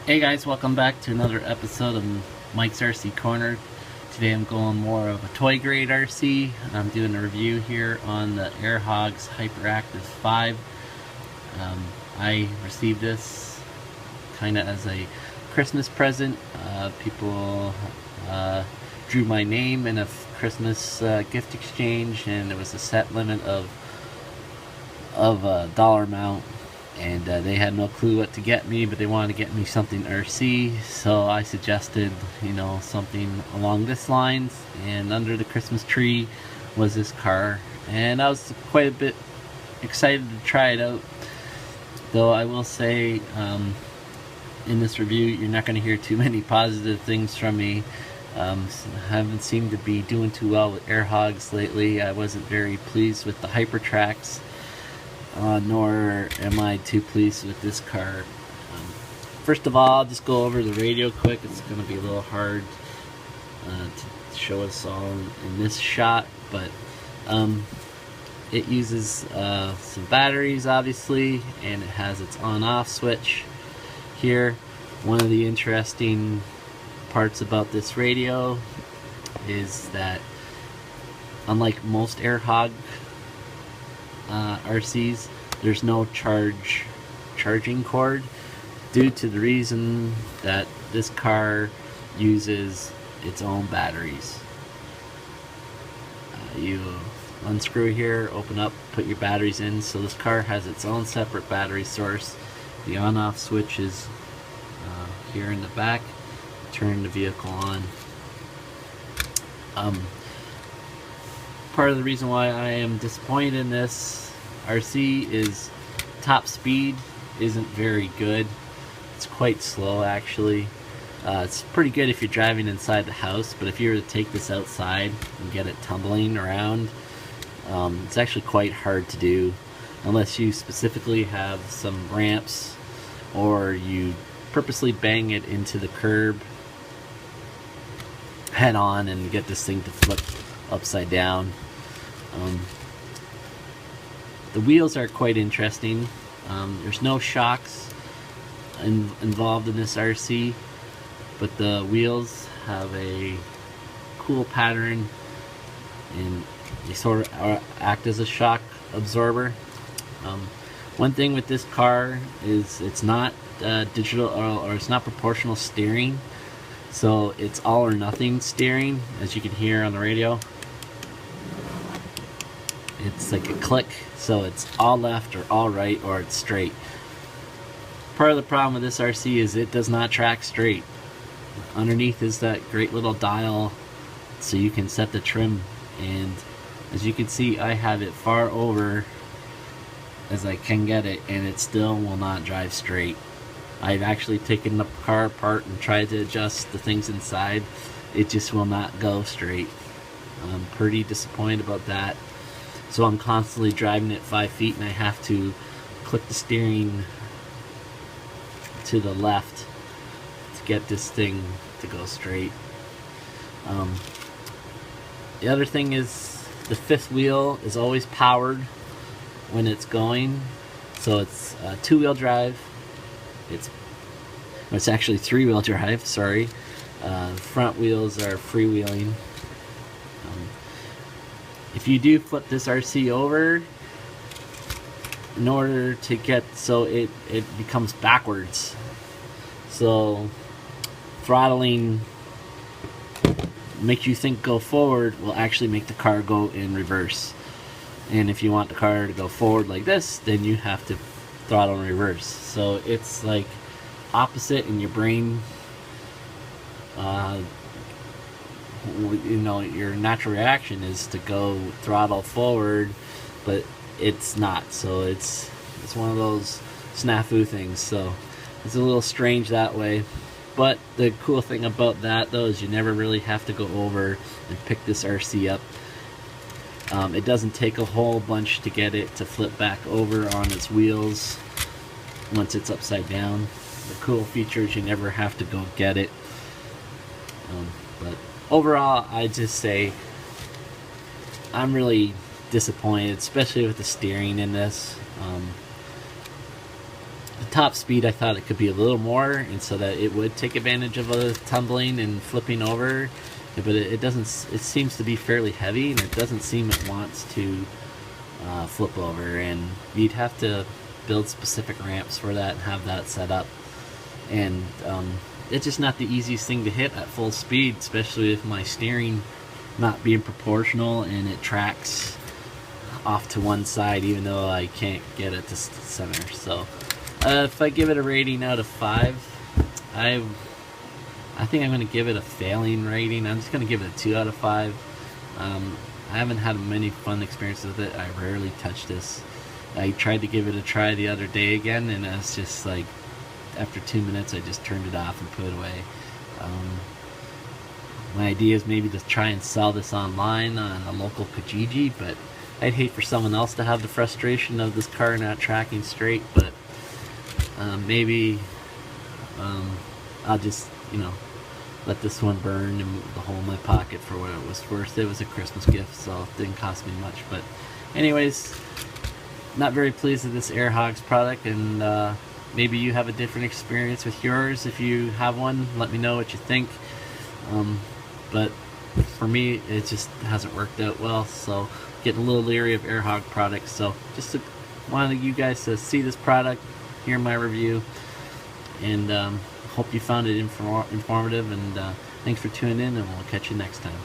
Hey guys, welcome back to another episode of Mike's RC Corner. Today I'm going more of a toy grade RC. I'm doing a review here on the Hogs HyperActives 5. I received this kind of as a Christmas present. People drew my name in a Christmas gift exchange, and there was a set limit of a dollar amount. And they had no clue what to get me, but they wanted to get me something RC, so I suggested, something along this lines. And under the Christmas tree was this car, and I was quite a bit excited to try it out. Though I will say, in this review, you're not going to hear too many positive things from me. I haven't seemed to be doing too well with air hogs lately. I wasn't very pleased with the Hyper Tracks. Nor am I too pleased with this car. First of all, I'll just go over the radio quick. It's going to be a little hard to show us all in this shot, but it uses some batteries, obviously, and it has its on-off switch here. One of the interesting parts about this radio is that, unlike most air hog RCs, there's no charging cord, due to the reason that this car uses its own batteries. You unscrew here, open up, put your batteries in, so this car has its own separate battery source. The on-off switch is here in the back. Turn the vehicle on. Part of the reason why I am disappointed in this RC is top speed isn't very good. It's quite slow, actually. It's pretty good if you're driving inside the house, but if you were to take this outside and get it tumbling around, it's actually quite hard to do unless you specifically have some ramps or you purposely bang it into the curb head on and get this thing to flip upside down. The wheels are quite interesting. There's no shocks involved in this RC, but the wheels have a cool pattern and they sort of act as a shock absorber. One thing with this car is it's not digital or it's not proportional steering, so it's all or nothing steering, as you can hear on the radio. It's like a click, so it's all left or all right, or it's straight. Part of the problem with this RC is it does not track straight. Underneath is that great little dial so you can set the trim, and as you can see, I have it far over as I can get it, and it still will not drive straight. I've actually taken the car apart and tried to adjust the things inside. It just will not go straight. I'm pretty disappointed about that. So I'm constantly driving at 5 feet, and I have to click the steering to the left to get this thing to go straight. The other thing is the fifth wheel is always powered when it's going, so it's two-wheel drive. It's actually three-wheel drive, sorry. The front wheels are freewheeling. If you do flip this RC over, in order to get, so it becomes backwards. So throttling make you think go forward will actually make the car go in reverse. And if you want the car to go forward like this, then you have to throttle in reverse. So it's like opposite in your brain. Your natural reaction is to go throttle forward, but it's not. So it's one of those snafu things. So it's a little strange that way. But the cool thing about that, though, is you never really have to go over and pick this RC up. It doesn't take a whole bunch to get it to flip back over on its wheels once it's upside down. The cool feature is you never have to go get it. But overall, I just say I'm really disappointed, especially with the steering in this. the top speed I thought it could be a little more, and so that it would take advantage of tumbling and flipping over, but it doesn't. It seems to be fairly heavy, and it doesn't seem it wants to flip over, and you'd have to build specific ramps for that and have that set up, and it's just not the easiest thing to hit at full speed, especially with my steering not being proportional and it tracks off to one side even though I can't get it to center. So if I give it a rating out of 5, I think I'm going to give it a failing rating. I'm just going to give it a 2 out of 5. I haven't had many fun experiences with it. I rarely touch this. I tried to give it a try the other day again, and it's just like after 2 minutes I just turned it off and put it away. My idea is maybe to try and sell this online on a local Kijiji, but I'd hate for someone else to have the frustration of this car not tracking straight. But maybe I'll just, let this one burn and the hole in my pocket for what it was worth. It was a Christmas gift, so it didn't cost me much. But anyways, not very pleased with this Air Hogs product, and maybe you have a different experience with yours. If you have one, let me know what you think. But for me, it just hasn't worked out well, so getting a little leery of Air Hog products. So just wanted you guys to see this product, hear my review, and hope you found it informative, and thanks for tuning in, and we'll catch you next time.